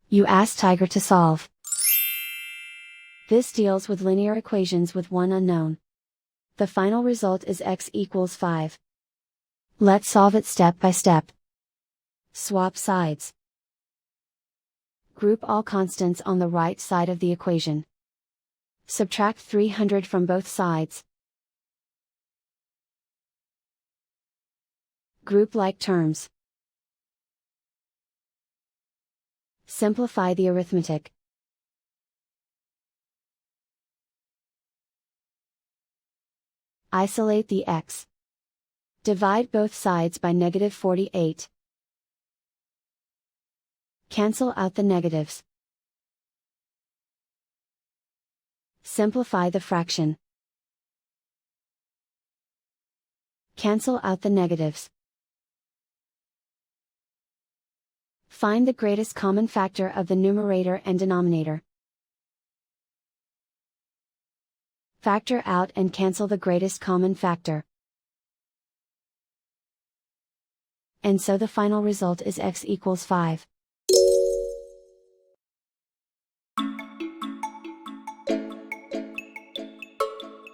You ask Tiger to solve. This deals with linear equations with one unknown. The final result is x equals 5. Let's solve it step by step. Swap sides. Group all constants on the right side of the equation. Subtract 300 from both sides. Group like terms. Simplify the arithmetic. Isolate the x. Divide both sides by -48. Cancel out the negatives. Simplify the fraction. Cancel out the negatives. Find the greatest common factor of the numerator and denominator. Factor out and cancel the greatest common factor. And so the final result is x equals 5.